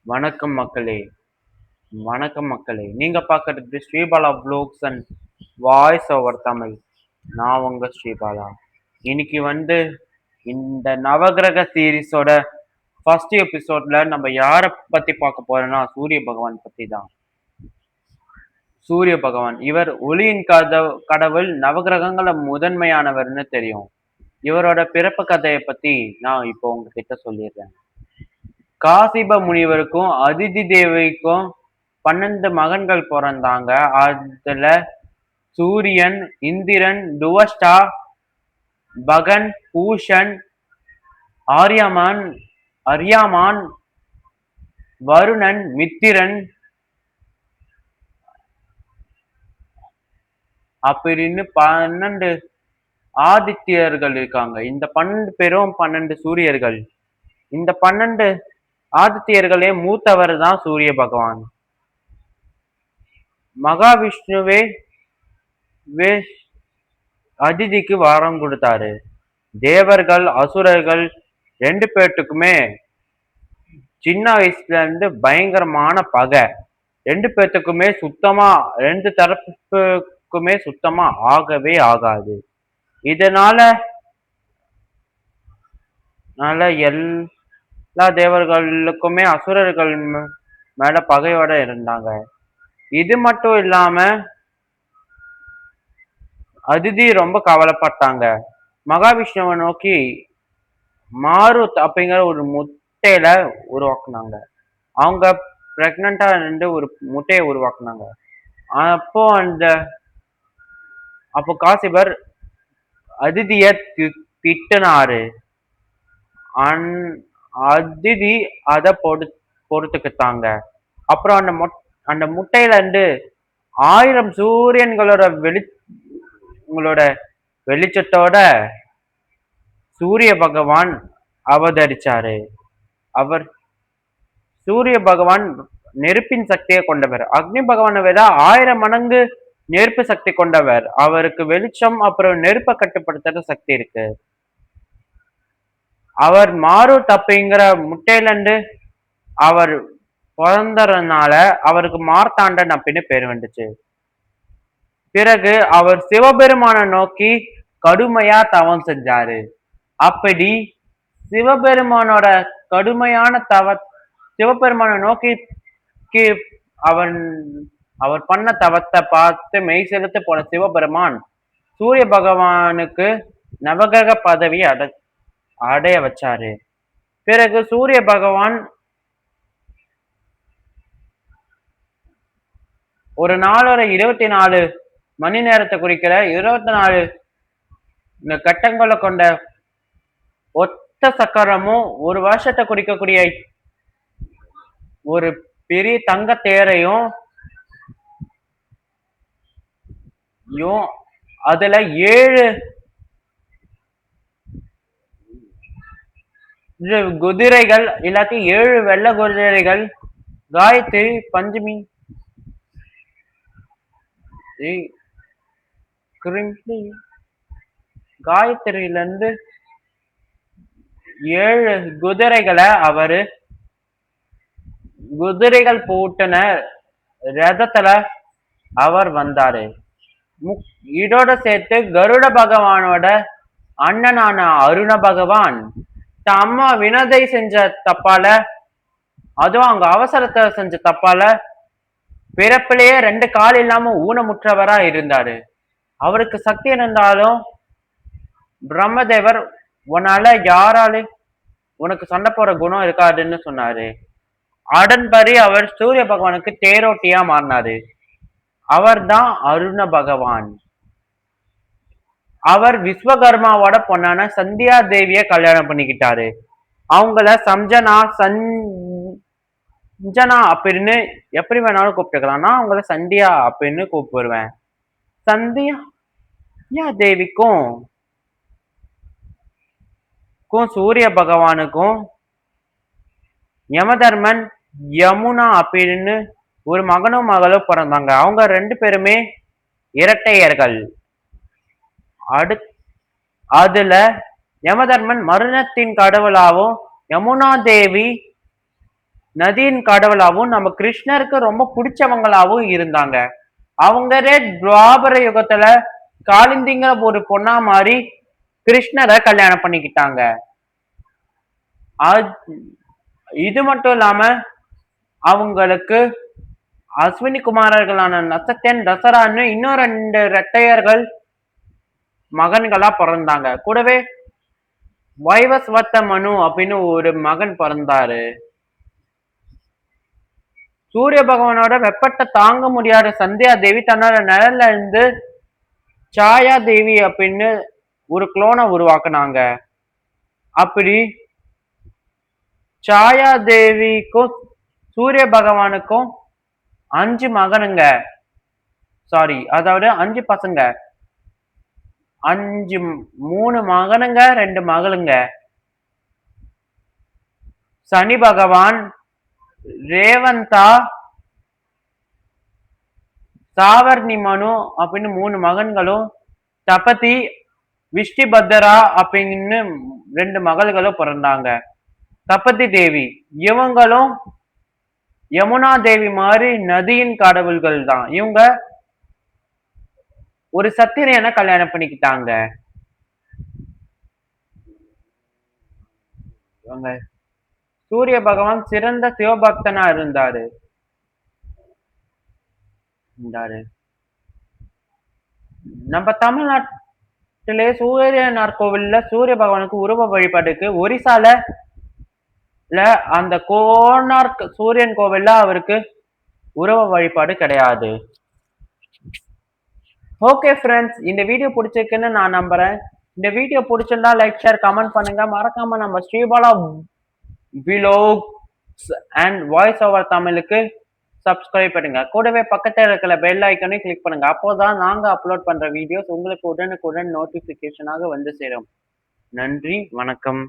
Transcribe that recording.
வணக்கம் மக்களே! வணக்கம் மக்களே! நீங்க பார்க்கறது Sribala vlogs and voice over Tamil. நான் உங்க ஸ்ரீபாலா. இன்னைக்கு இந்த நவக்கிரக சீரிஸோட ஃபர்ஸ்ட் எபிசோட்ல நம்ம யார பத்தி பார்க்க போறோம்னா, சூரிய பகவான் பத்தி தான். சூரிய பகவான். இவர் ஒளியின் கடவுள், நவக்கிரகங்கள்ல முதன்மையானவர்ன்னு தெரியும். இவரோட பிறப்பு கதைய பத்தி நான் இப்போ உங்ககிட்ட சொல்லிடுறேன். காசிப முனிவருக்கும் அதிதி தேவிக்கும் 12 மகன்கள் பிறந்தாங்க. அதுல சூரியன், இந்திரன், துவஷ்டா, பகன், பூஷன், அர்யாமான், வருணன், மித்திரன் அப்படின்னு 12 ஆதித்யர்கள் இருக்காங்க. இந்த 12 பேரும் 12 சூரியர்கள். இந்த 12 ஆதித்யர்களே மூத்தவர் தான் சூரிய பகவான். மகாவிஷ்ணுவே அதிதிக்கு வரம் கொடுத்தாரு. தேவர்கள், அசுரர்கள் 2 பேர்த்துக்குமே சின்ன வயசுல இருந்து பயங்கரமான பகை. 2 பேர்த்துக்குமே சுத்தமா 2 தரப்புக்குமே சுத்தமா ஆகவே ஆகாது. இதனால எல்லா தேவர்களுக்குமே அசுரர்கள் மேல பகையோட இருந்தாங்க. இது மட்டும் இல்லாம அதிதி ரொம்ப கவலைப்பட்டாங்க. மகாவிஷ்ணுவை நோக்கி மாருத் அப்படிங்கிற ஒரு முட்டையில உருவாக்குனாங்க. அவங்க பிரெக்னண்டா இருந்து ஒரு முட்டையை உருவாக்குனாங்க. அப்போ அப்போ காசிபர் அதிதிய திட்டினாரு. அதிதி அத பொறுத்துக்கிட்டாங்க. அப்புறம் அந்த முட்டையில இருந்து 1000 சூரியன்களோட வெளிச்சத்தோட சூரிய பகவான் அவதரிச்சாரு. சூரிய பகவான் நெருப்பின் சக்தியை கொண்டவர். அக்னி பகவானை விட 1000 மடங்கு நெருப்பு சக்தி கொண்டவர். அவருக்கு வெளிச்சம் அப்புறம் நெருப்பை கட்டுப்படுத்துற சக்தி இருக்கு. அவர் மாருத் அப்படிங்கிற முட்டையில இருந்து அவர் பிறந்ததுனால அவருக்கு மார்த்தாண்டன் அப்படின்னு பேர் வந்துச்சு. பிறகு அவர் சிவபெருமானை நோக்கி கடுமையா தவம் செஞ்சாரு. அப்படி சிவபெருமானோட கடுமையான சிவபெருமானை நோக்கி அவர் பண்ண தவத்தை பார்த்து மெய் செலுத்த போன சிவபெருமான் சூரிய பகவானுக்கு நவகிரக பதவி அடைய வச்சாரு. பிறகு சூரிய பகவான் ஒரு நாளோட 24 மணி நேரத்தை குறிக்கிற 24 கட்டங்களை கொண்ட ஒத்த சக்கரமும் ஒரு வருஷத்தை குறிக்கக்கூடிய ஒரு பெரிய தங்க தேரையும் அதுல 7 குதிரைகள் இல்லாட்டி 7 வெள்ள குதிரைகள் காயத்ரி பஞ்சமி காயத்ரியில இருந்து 7 குதிரைகளை குதிரைகள் பூட்டின ரதத்துல அவர் வந்தாரு. இதோட சேர்த்து கருட பகவானோட அண்ணனான அருண பகவான் அம்மா வினதை செஞ்ச தப்பால, அதுவும் அங்க அவசரத்தை செஞ்ச தப்பால பிறப்பிலேயே 2 கால் இல்லாம ஊனமுற்றவரா இருந்தாரு. அவருக்கு சக்தி இருந்தாலும் பிரம்மதேவர் உன்னால உனக்கு சண்டை போற குணம் இருக்காதுன்னு சொன்னாரு. அதன்படி அவர் சூரிய பகவானுக்கு தேரோட்டியா மாறினாரு. அவர் தான் அருண பகவான். அவர் விஸ்வகர்மாவோட பொண்ணான சந்தியா தேவிய கல்யாணம் பண்ணிக்கிட்டாரு. அவங்கள சஞ்சனா அப்படின்னு எப்படி வேணாலும் கூப்பிட்டுக்கலாம். நான் அவங்கள சந்தியா அப்படின்னு கூப்பிடுவேன். சந்தியா தேவிக்கும் சூரிய பகவானுக்கும் யமதர்மன், யமுனா அப்படின்னு ஒரு மகனும் மகளும் பிறந்தாங்க. அவங்க 2 பேருமே இரட்டையர்கள். அதுல யமதர்மன் மரணத்தின் கடவுளாகவும், யமுனா தேவி நதியின் கடவுளாவும் நம்ம கிருஷ்ணருக்கு ரொம்ப பிடிச்சவங்களாவும் இருந்தாங்க. அவங்களே துவாபர யுகத்துல காளிந்திங்கிற ஒரு பொண்ணா மாறி கிருஷ்ணரை கல்யாணம் பண்ணிக்கிட்டாங்க. இது மட்டும் இல்லாம அவங்களுக்கு அஸ்வினி குமாரர்களான நசத்யன், தசரான்னு இன்னும் 2 இரட்டையர்கள் மகன்களா பிறந்தாங்க. கூடவே வைவஸ்வத மனு அப்படின்னு ஒரு மகன் பிறந்தாரு. சூரிய பகவானோட வெப்பத்தை தாங்க முடியாத சந்தியா தேவி தன்னோட நிழல்ல இருந்து சாயா தேவி அப்படின்னு ஒரு குளோனை உருவாக்குனாங்க. அப்படி சாயா தேவிக்கும் சூரிய பகவானுக்கும் 5 மகனுங்க. அதாவது 5 பசங்க. 3 மகனுங்க, 2 மகளுங்க. சனி பகவான், ரேவந்தா, சாவர்ணி மனு அப்படின்னு 3 மகன்களும், தபதி, விஷ்டிபத்ரா அப்படின்னு 2 மகள்களும் பிறந்தாங்க. தபதி தேவி இவங்களும் யமுனா தேவி மாதிரி நதியின் கடவுள்கள் தான். இவங்க ஒரு சத்திரியனை கல்யாணம் பண்ணிக்கிட்டாங்க. சூரிய பகவான் சிறந்த சிவபக்தனா இருந்தாரு. நம்ம தமிழ்நாட்டிலே சூரியனார் கோவில்ல சூரிய பகவானுக்கு உருவ வழிபாடுக்கு ஒரிசால அந்த கோனார்க் சூரியன் கோவில்ல அவருக்கு உருவ வழிபாடு கிடையாது. ஓகே ஃப்ரெண்ட்ஸ், இந்த வீடியோ பிடிச்சிருக்குன்னு நான் நம்புறேன். இந்த வீடியோ பிடிச்சிருந்தா லைக், ஷேர், கமெண்ட் பண்ணுங்க. மறக்காம நம்ம Sribala vlogs and voice over தமிழுக்கு சப்ஸ்கிரைப் பண்ணுங்க. கூடவே பக்கத்தில் இருக்கிற பெல் ஐக்கனையும் கிளிக் பண்ணுங்க. அப்போதான் நாங்க அப்லோட் பண்ற வீடியோஸ் உங்களுக்கு உடனுக்குடன் நோட்டிபிகேஷனாக வந்து சேரும். நன்றி, வணக்கம்.